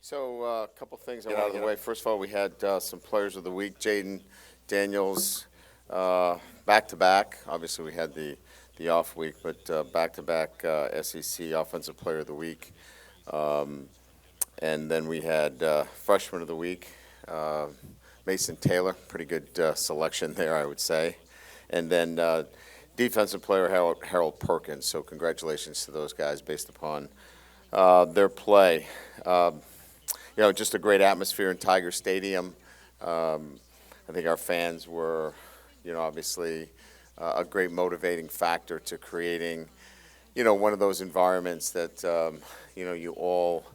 So a couple things I want to get out of the way. First of all, we had some players of the week. Jaden Daniels, back to back. Obviously, we had the off week, but back to back SEC Offensive Player of the Week. Um, and then we had Freshman of the Week, Mason Taylor. Pretty good selection there, I would say. And then Defensive Player Harold Perkins. So congratulations to those guys based upon their play. Just a great atmosphere in Tiger Stadium. I think our fans were, obviously a great motivating factor to creating, one of those environments that, you all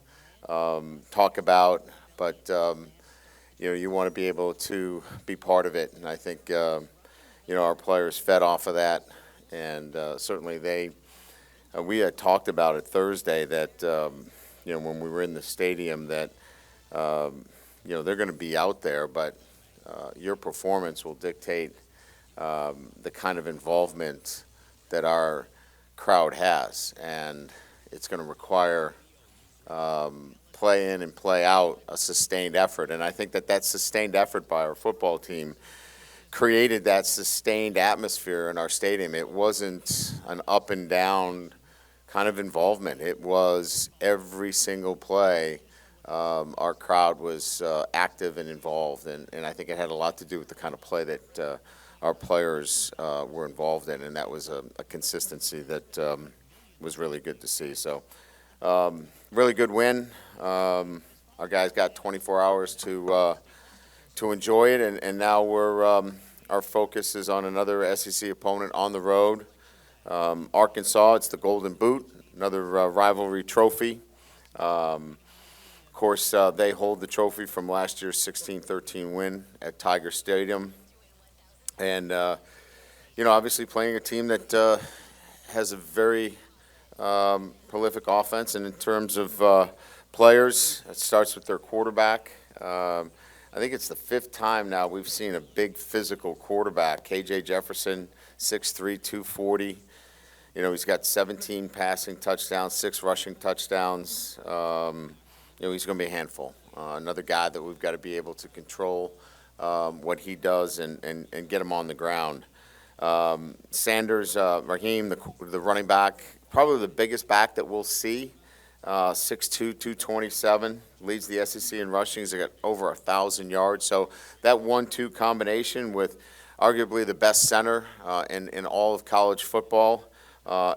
talk about, but, you want to be able to be part of it. And I think, our players fed off of that. And certainly we had talked about it Thursday that, when we were in the stadium that, they're going to be out there, but your performance will dictate the kind of involvement that our crowd has, and it's going to require play in and play out a sustained effort. And I think that sustained effort by our football team created that sustained atmosphere in our stadium. It wasn't an up and down kind of involvement. It was every single play. Our crowd was active and involved, and I think it had a lot to do with the kind of play that our players were involved in, and that was a consistency that was really good to see. So, really good win. Our guys got 24 hours to enjoy it, and now our focus is on another SEC opponent on the road. Arkansas, it's the Golden Boot, another rivalry trophy. Of course, they hold the trophy from last year's 16-13 win at Tiger Stadium. And, obviously playing a team that has a very prolific offense. And in terms of players, it starts with their quarterback. I think it's the fifth time now we've seen a big physical quarterback. KJ Jefferson, 6'3", 240. He's got 17 passing touchdowns, 6 rushing touchdowns. He's going to be a handful. Another guy that we've got to be able to control what he does and get him on the ground. Sanders, Raheem, the running back, probably the biggest back that we'll see. 6'2", 227, leads the SEC in rushing. He's got over 1,000 yards. So that 1-2 combination with arguably the best center in all of college football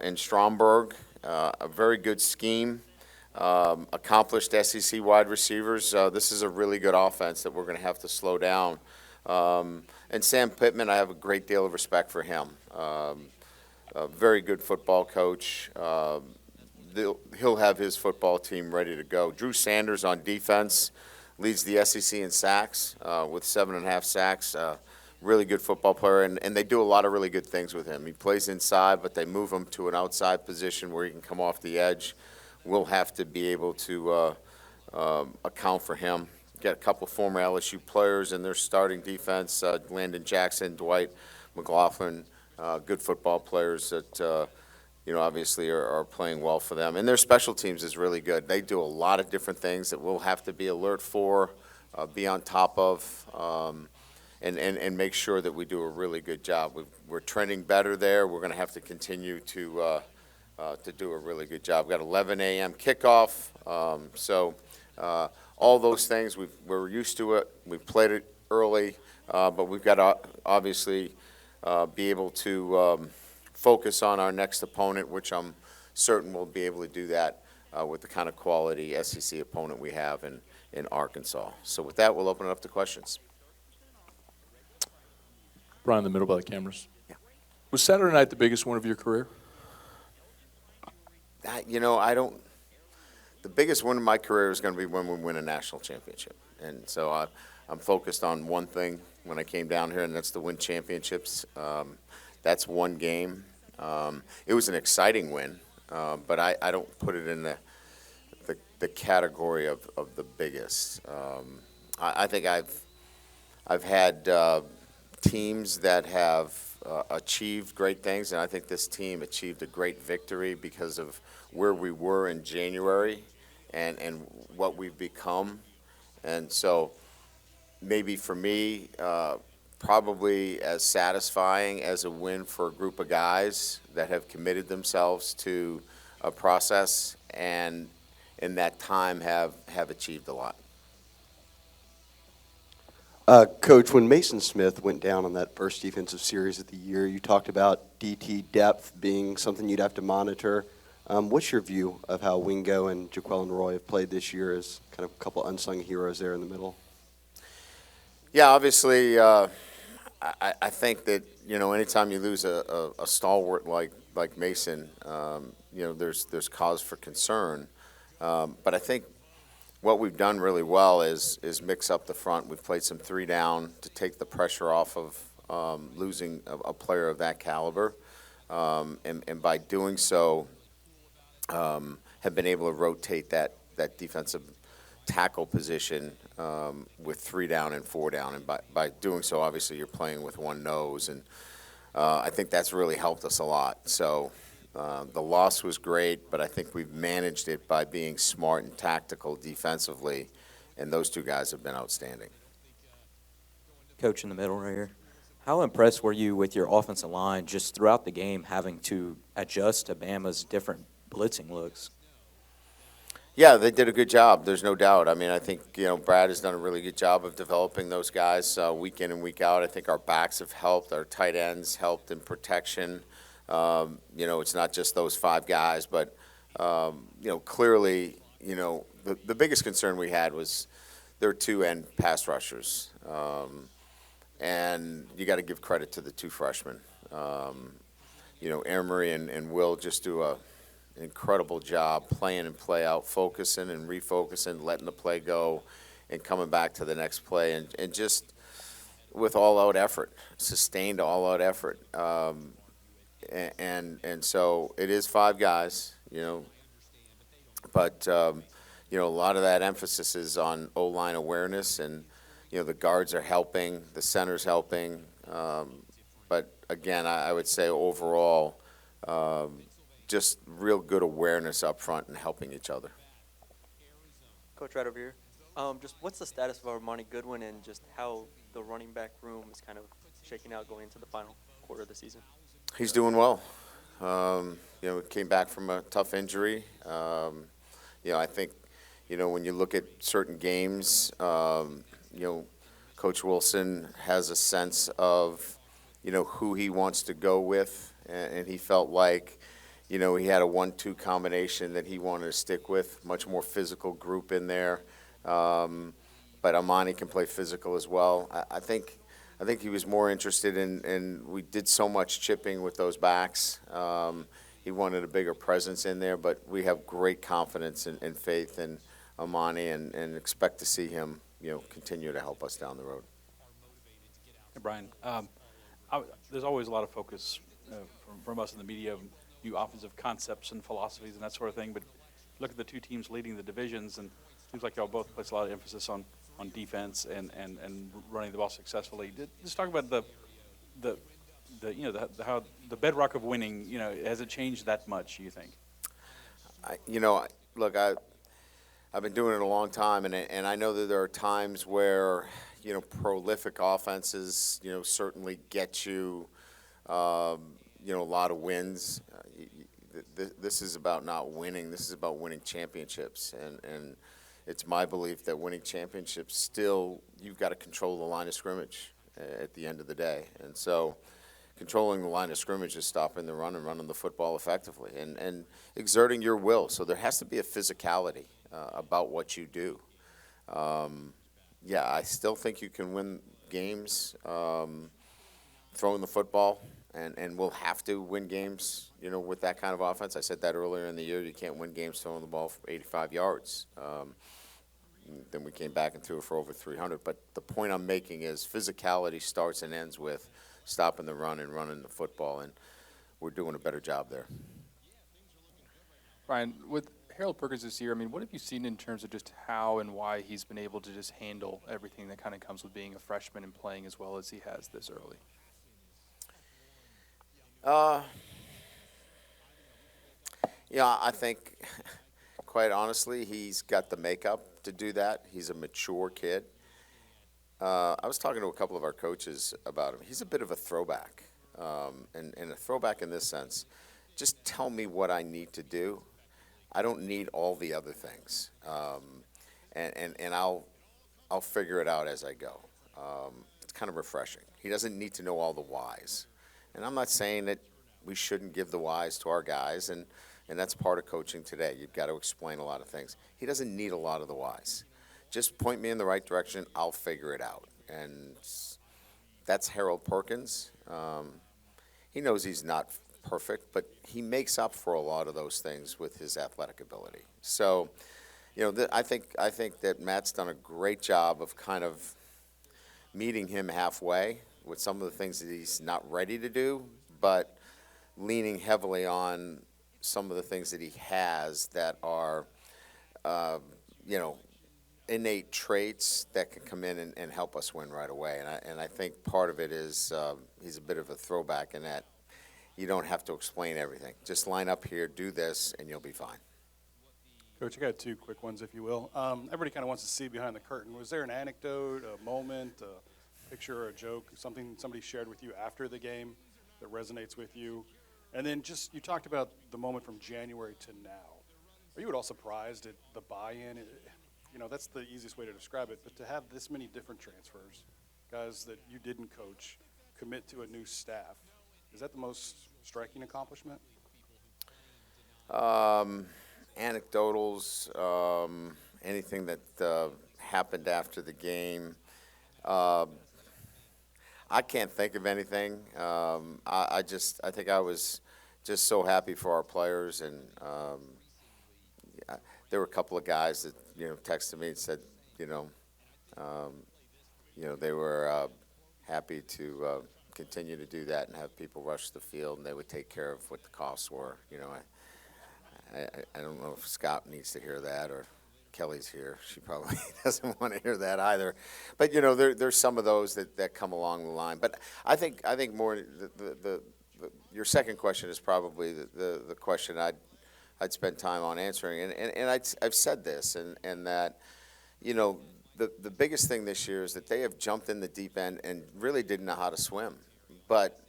in Stromberg, a very good scheme. Accomplished SEC wide receivers. This is a really good offense that we're going to have to slow down. And Sam Pittman, I have a great deal of respect for him. A very good football coach. He'll have his football team ready to go. Drew Sanders on defense leads the SEC in sacks with 7.5 sacks. Really good football player, and they do a lot of really good things with him. He plays inside, but they move him to an outside position where he can come off the edge. We'll have to be able to account for him. Got a couple former LSU players in their starting defense, Landon Jackson, Dwight McLaughlin, good football players that, obviously are playing well for them. And their special teams is really good. They do a lot of different things that we'll have to be alert for, be on top of, and make sure that we do a really good job. We're trending better there. We're going to have to continue to do a really good job. We've got 11 a.m. kickoff, so all those things, we're used to it. We've played it early, but we've got to obviously be able to focus on our next opponent, which I'm certain we'll be able to do that with the kind of quality SEC opponent we have in Arkansas. So with that, we'll open it up to questions. Brian, in the middle by the cameras. Yeah. Was Saturday night the biggest one of your career? I don't. The biggest win of my career is going to be when we win a national championship, and so I'm focused on one thing when I came down here, and that's to win championships. That's one game. It was an exciting win, but I don't put it in the category of the biggest. I think I've had teams that have achieved great things, and I think this team achieved a great victory because of where we were in January and what we've become. And so maybe for me, probably as satisfying as a win for a group of guys that have committed themselves to a process and in that time have achieved a lot. Coach, when Mason Smith went down on that first defensive series of the year, you talked about DT depth being something you'd have to monitor. What's your view of how Wingo and Jaquelin Roy have played this year as kind of a couple unsung heroes there in the middle? Yeah, obviously, I think that, anytime you lose a stalwart like Mason, there's cause for concern. But I think what we've done really well is mix up the front. We've played some 3 down to take the pressure off of losing a player of that caliber. And by doing so, have been able to rotate that defensive tackle position with 3 down and 4 down. And by doing so, obviously, you're playing with one nose. And I think that's really helped us a lot. So the loss was great, but I think we've managed it by being smart and tactical defensively. And those 2 guys have been outstanding. Coach in the middle right here. How impressed were you with your offensive line just throughout the game having to adjust to Bama's different blitzing looks? Yeah, they did a good job. There's no doubt. I mean, I think, Brad has done a really good job of developing those guys week in and week out. I think our backs have helped. Our tight ends helped in protection. It's not just those 5 guys, but, clearly, the biggest concern we had was their 2 end pass rushers. And you got to give credit to the 2 freshmen. Emery and Will just do an incredible job playing and play out, focusing and refocusing, letting the play go, and coming back to the next play, and just with all-out effort, sustained all-out effort. And so it is 5 guys, but a lot of that emphasis is on O-line awareness, and the guards are helping, the center's helping, but again, I would say overall, just real good awareness up front and helping each other. Coach, right over here. Just what's the status of Armani Goodwin and just how the running back room is kind of shaking out going into the final quarter of the season? He's doing well. Came back from a tough injury. I think, when you look at certain games, Coach Wilson has a sense of, who he wants to go with, and he felt like, he had a 1-2 combination that he wanted to stick with, much more physical group in there. But Amani can play physical as well. I think he was more interested in we did so much chipping with those backs. He wanted a bigger presence in there, but we have great confidence and faith in Amani and expect to see him, continue to help us down the road. Hey, Brian, there's always a lot of focus from us in the media of new offensive concepts and philosophies and that sort of thing, but look at the 2 teams leading the divisions, and it seems like y'all both place a lot of emphasis on defense and running the ball successfully. Just talk about how the bedrock of winning, has it changed that much, you think? Look, I've been doing it a long time, and I know that there are times where, prolific offenses, certainly get you, a lot of wins. This is about not winning. This is about winning championships, and it's my belief that winning championships still, you've got to control the line of scrimmage at the end of the day. And so controlling the line of scrimmage is stopping the run and running the football effectively and exerting your will. So there has to be a physicality about what you do. I still think you can win games throwing the football, and we'll have to win games, with that kind of offense. I said that earlier in the year. You can't win games throwing the ball for 85 yards. Then we came back and threw it for over 300. But the point I'm making is physicality starts and ends with stopping the run and running the football, and we're doing a better job there. Brian, with Harold Perkins this year, what have you seen in terms of just how and why he's been able to just handle everything that kind of comes with being a freshman and playing as well as he has this early? I think, quite honestly, he's got the makeup to do that. He's a mature kid. I was talking to a couple of our coaches about him. He's a bit of a throwback, and a throwback in this sense. Just tell me what I need to do. I don't need all the other things, and I'll figure it out as I go. It's kind of refreshing. He doesn't need to know all the whys, and I'm not saying that we shouldn't give the whys to our guys, and that's part of coaching today. You've got to explain a lot of things. He doesn't need a lot of the whys. Just point me in the right direction. I'll figure it out. And that's Harold Perkins. He knows he's not perfect, but he makes up for a lot of those things with his athletic ability. So, I think that Matt's done a great job of kind of meeting him halfway with some of the things that he's not ready to do, but leaning heavily on some of the things that he has that are, innate traits that can come in and help us win right away. And I think part of it is he's a bit of a throwback in that you don't have to explain everything. Just line up here, do this, and you'll be fine. Coach, I got two quick ones, if you will. Everybody kind of wants to see behind the curtain. Was there an anecdote, a moment, a picture, or a joke, something somebody shared with you after the game that resonates with you? And then just, you talked about the moment from January to now. Are you at all surprised at the buy-in? That's the easiest way to describe it, but to have this many different transfers, guys that you didn't coach, commit to a new staff, is that the most striking accomplishment? Anecdotals, anything that happened after the game. I can't think of anything. I think I was just so happy for our players, and there were a couple of guys that texted me and said, they were happy to continue to do that and have people rush the field, and they would take care of what the costs were. I don't know if Scott needs to hear that, or Kelly's here. She probably doesn't want to hear that either. But there's some of those that come along the line. But I think more your second question is probably the question I'd spend time on answering, and I've said this, and that the biggest thing this year is that they have jumped in the deep end and really didn't know how to swim, but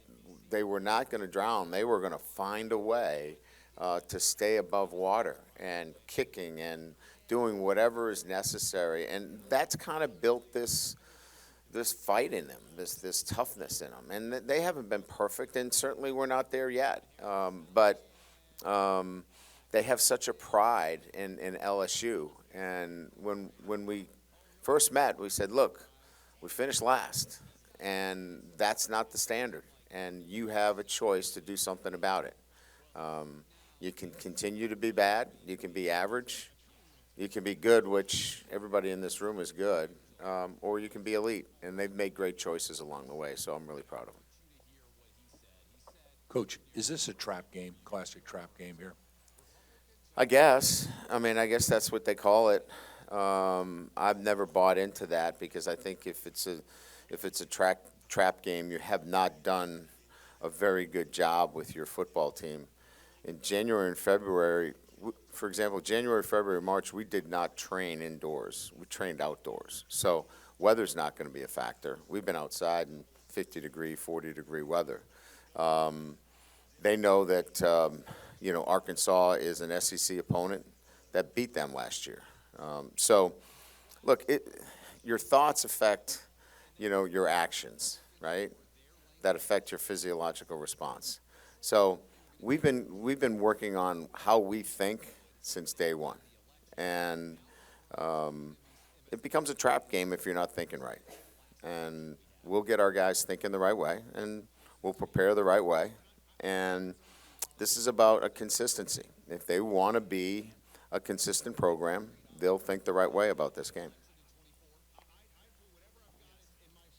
they were not going to drown. They were going to find a way to stay above water and kicking and doing whatever is necessary, and that's kind of built this fight in them, this toughness in them, and they haven't been perfect, and certainly we're not there yet, but. They have such a pride in LSU, and when we first met, we said, look, we finished last, and that's not the standard, and you have a choice to do something about it. You can continue to be bad, you can be average, you can be good, which everybody in this room is good, or you can be elite, and they've made great choices along the way, so I'm really proud of them. Coach, is this a trap game, classic trap game here? I guess that's what they call it. I've never bought into that because I think if it's a trap game, you have not done a very good job with your football team. In January and February, for example, January, February, March, we did not train indoors. We trained outdoors. So weather's not going to be a factor. We've been outside in 50-degree, 40-degree weather. They know that Arkansas is an SEC opponent that beat them last year. So, look, your thoughts affect, your actions, right? That affect your physiological response. So, we've been working on how we think since day one, and it becomes a trap game if you're not thinking right. And we'll get our guys thinking the right way, and we'll prepare the right way, and this is about a consistency. If they want to be a consistent program, they'll think the right way about this game.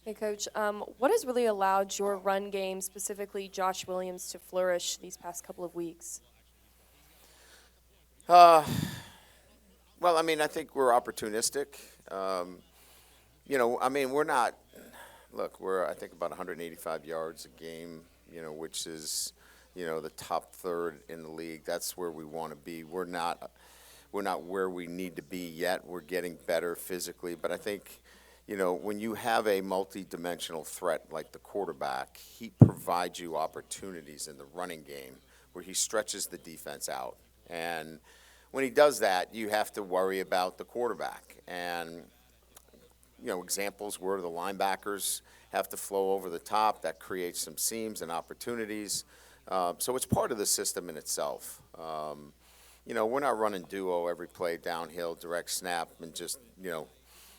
Hey, Coach, what has really allowed your run game, specifically Josh Williams, to flourish these past couple of weeks? Well, I think we're opportunistic. We're not – look, we're, I think, about 185 yards a game, which is – the top third in the league. That's where we want to be. We're not we're not where we need to be yet. We're getting better physically, but I think, when you have a multi-dimensional threat like the quarterback, he provides you opportunities in the running game where he stretches the defense out. And when he does that, you have to worry about the quarterback. And, examples where the linebackers have to flow over the top. That creates some seams and opportunities. So it's part of the system in itself. We're not running duo every play downhill, direct snap, and just,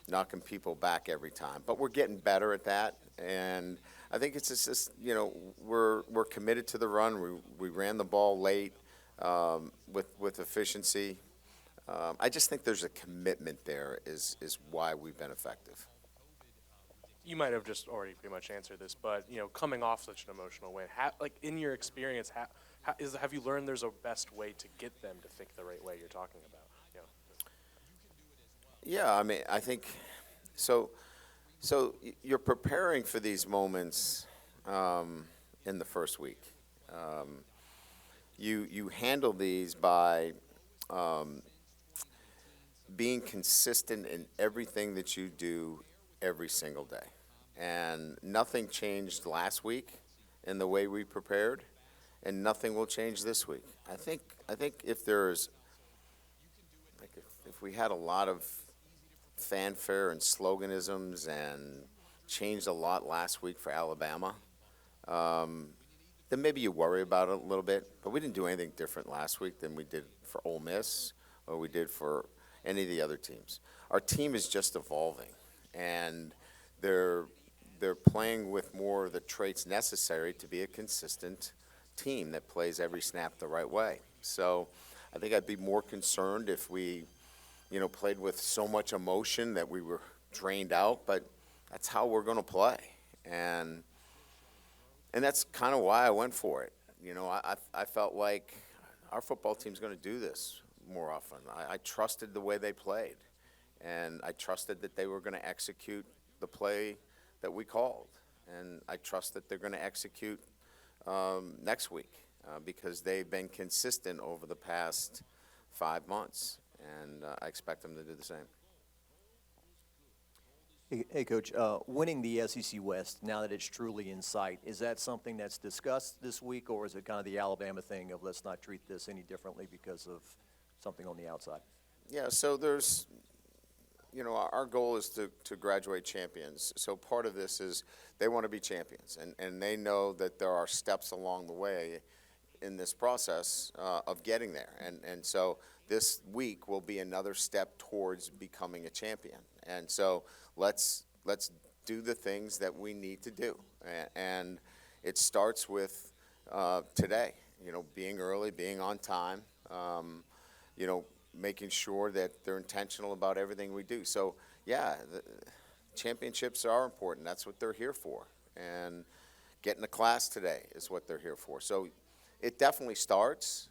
knocking people back every time. But we're getting better at that. And I think it's just, we're committed to the run. We ran the ball late with efficiency. I just think there's a commitment there is why we've been effective. You might have just already pretty much answered this, but coming off such an emotional win, in your experience, have you learned there's a best way to get them to think the right way you're talking about? Yeah, I mean, I think so. You're preparing for these moments in the first week. You handle these by being consistent in everything that you do every single day. And nothing changed last week in the way we prepared, and nothing will change this week. I think if there's, like, if we had a lot of fanfare and sloganisms and changed a lot last week for Alabama, then maybe you worry about it a little bit. But we didn't do anything different last week than we did for Ole Miss or we did for any of the other teams. Our team is just evolving, and they're playing with more of the traits necessary to be a consistent team that plays every snap the right way. So I think I'd be more concerned if we, played with so much emotion that we were drained out, but that's how we're going to play. And that's kind of why I went for it. I felt like our football team's going to do this more often. I trusted the way they played, and I trusted that they were going to execute the play that we called, and I trust that they're going to execute next week because they've been consistent over the past 5 months, and I expect them to do the same. Hey, Coach, winning the SEC West, now that it's truly in sight, is that something that's discussed this week, or is it kind of the Alabama thing of let's not treat this any differently because of something on the outside? Yeah, so there's, our goal is to graduate champions. So part of this is they want to be champions, and they know that there are steps along the way in this process of getting there. And so this week will be another step towards becoming a champion. And so let's do the things that we need to do. And it starts with today, being early, being on time, making sure that they're intentional about everything we do. So, yeah, the championships are important. That's what they're here for. And getting to class today is what they're here for. So it definitely starts,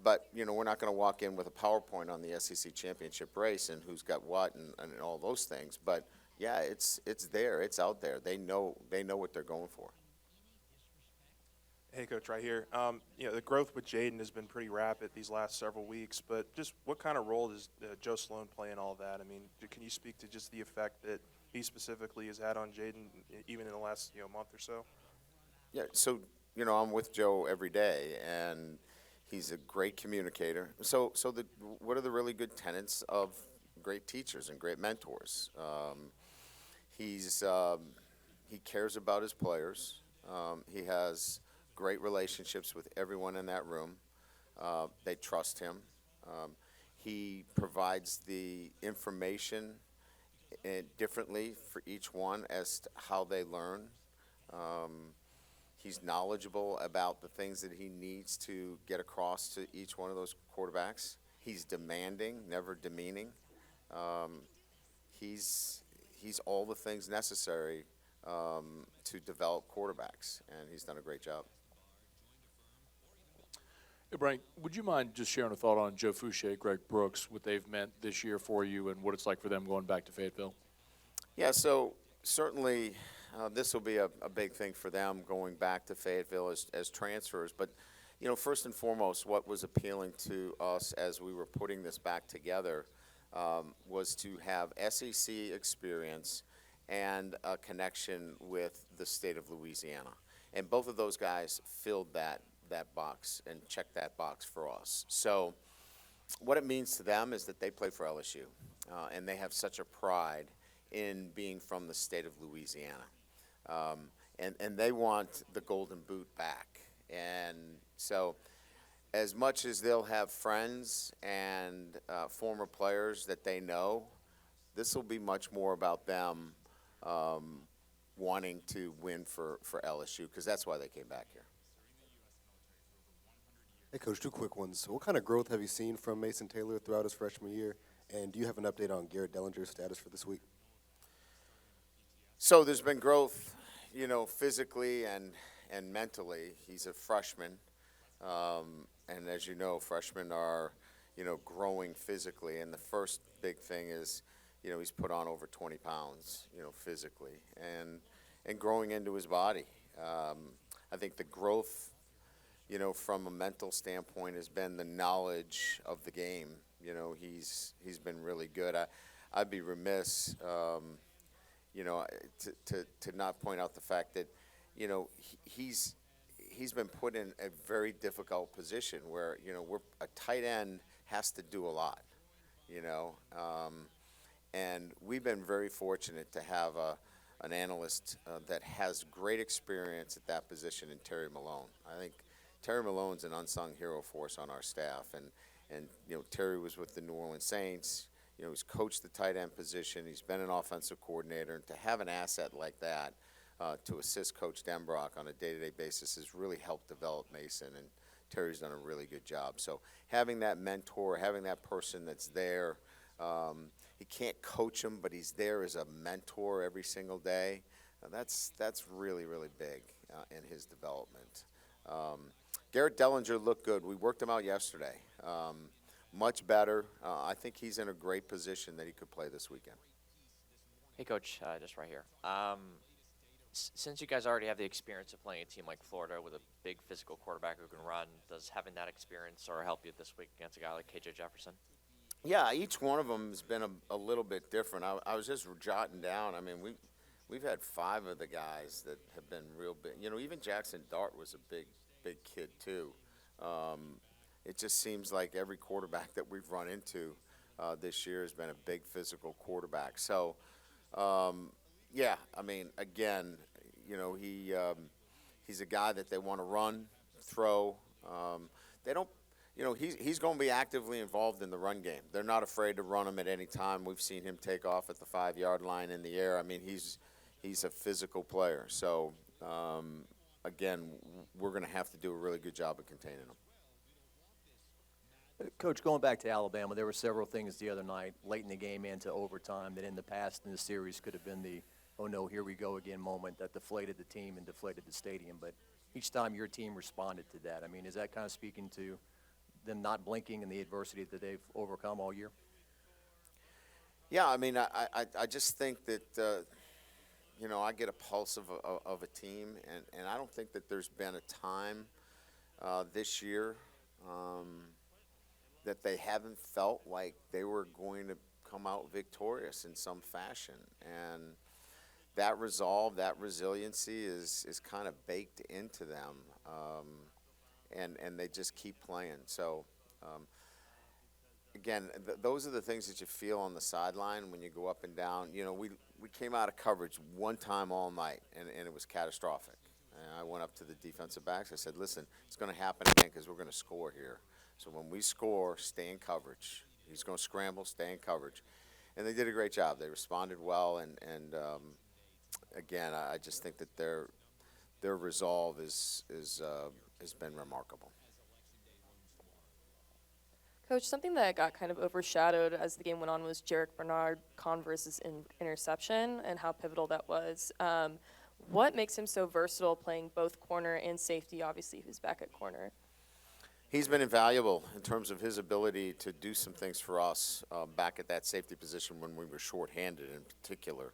but, we're not going to walk in with a PowerPoint on the SEC championship race and who's got what and all those things. But, yeah, it's there. It's out there. They know what they're going for. Hey, Coach, right here. The growth with Jaden has been pretty rapid these last several weeks, but just what kind of role does Joe Sloan play in all that? I mean, can you speak to just the effect that he specifically has had on Jaden, even in the last month or so? Yeah, so, I'm with Joe every day, and he's a great communicator. So what are the really good tenets of great teachers and great mentors? He cares about his players. He has great relationships with everyone in that room. They trust him. He provides the information differently for each one as to how they learn. He's knowledgeable about the things that he needs to get across to each one of those quarterbacks. He's demanding, never demeaning. He's all the things necessary to develop quarterbacks, and he's done a great job. Hey, Brian, would you mind just sharing a thought on Joe Fouché, Greg Brooks, what they've meant this year for you and what it's like for them going back to Fayetteville? Yeah, so certainly this will be a big thing for them going back to Fayetteville as transfers. But, first and foremost, what was appealing to us as we were putting this back together was to have SEC experience and a connection with the state of Louisiana. And both of those guys filled that box and checked that box for us. So what it means to them is that they play for LSU, and they have such a pride in being from the state of Louisiana. And they want the Golden Boot back. And so as much as they'll have friends and former players that they know, this will be much more about them wanting to win for LSU, because that's why they came back here. Hey, Coach, two quick ones. What kind of growth have you seen from Mason Taylor throughout his freshman year? And do you have an update on Garrett Dellinger's status for this week? So there's been growth, physically and mentally. He's a freshman. And as you know, freshmen are, growing physically. And the first big thing is, he's put on over 20 pounds, physically and growing into his body. I think the growth, from a mental standpoint has been the knowledge of the game. He's been really good. I'd be remiss, to not point out the fact that, he's been put in a very difficult position where, a tight end has to do a lot, and we've been very fortunate to have an analyst that has great experience at that position in Terry Malone. I think Terry Malone's an unsung hero for us on our staff, and Terry was with the New Orleans Saints. He's coached the tight end position. He's been an offensive coordinator, and to have an asset like that to assist Coach Denbrock on a day-to-day basis has really helped develop Mason, and Terry's done a really good job. So having that mentor, having that person that's there, he can't coach him, but he's there as a mentor every single day. That's really, really big in his development. Garrett Dellinger looked good. We worked him out yesterday. Much better. I think he's in a great position that he could play this weekend. Hey, Coach, just right here. Since you guys already have the experience of playing a team like Florida with a big physical quarterback who can run, does having that experience or help you this week against a guy like KJ Jefferson? Yeah, each one of them has been a little bit different. I was just jotting down. I mean, we've had 5 of the guys that have been real big. Even Jackson Dart was a big kid too. It just seems like every quarterback that we've run into this year has been a big physical quarterback. So, yeah, I mean, again, he's a guy that they want to run, throw. They don't. He's going to be actively involved in the run game. They're not afraid to run him at any time. We've seen him take off at the 5-yard line in the air. I mean, he's a physical player. So, again, we're going to have to do a really good job of containing him. Coach, going back to Alabama, there were several things the other night, late in the game into overtime, that in the past in the series could have been the, oh no, here we go again moment that deflated the team and deflated the stadium. But each time your team responded to that. I mean, is that kind of speaking to them not blinking and the adversity that they've overcome all year? Yeah, I mean, I just think that, I get a pulse of a team, and I don't think that there's been a time this year that they haven't felt like they were going to come out victorious in some fashion. And that resolve, that resiliency is kind of baked into them. And they just keep playing. So, again, those are the things that you feel on the sideline when you go up and down. We came out of coverage one time all night, and it was catastrophic. And I went up to the defensive backs. I said, listen, it's going to happen again because we're going to score here. So when we score, stay in coverage. He's going to scramble, stay in coverage. And they did a great job. They responded well, and again, I just think that their resolve has been remarkable. Coach, something that got kind of overshadowed as the game went on was Jarek Bernard Converse's interception and how pivotal that was. What makes him so versatile playing both corner and safety, obviously, who's back at corner? He's been invaluable in terms of his ability to do some things for us back at that safety position when we were shorthanded in particular.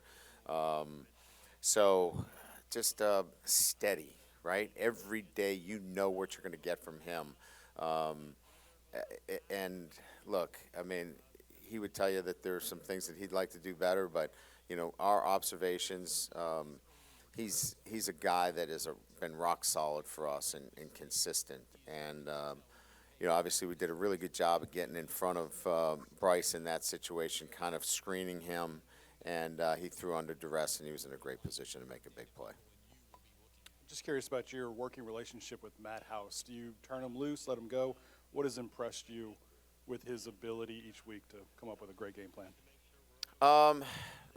So just steady, right? Every day you know what you're going to get from him. And look, I mean, he would tell you that there are some things that he'd like to do better, but our observations. He's a guy that has been rock solid for us and consistent. And obviously we did a really good job of getting in front of Bryce in that situation, kind of screening him, and he threw under duress, and he was in a great position to make a big play. Just curious about your working relationship with Matt House. Do you turn him loose, let him go? What has impressed you with his ability each week to come up with a great game plan?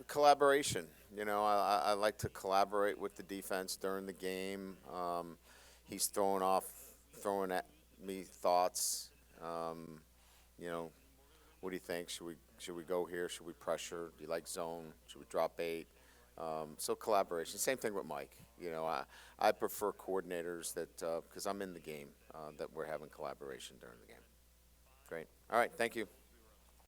Collaboration. I like to collaborate with the defense during the game. He's throwing at me thoughts. What do you think? Should we go here? Should we pressure? Do you like zone? Should we drop 8? So collaboration. Same thing with Mike. I prefer coordinators that because I'm in the game that we're having collaboration during the game. Great. All right. Thank you.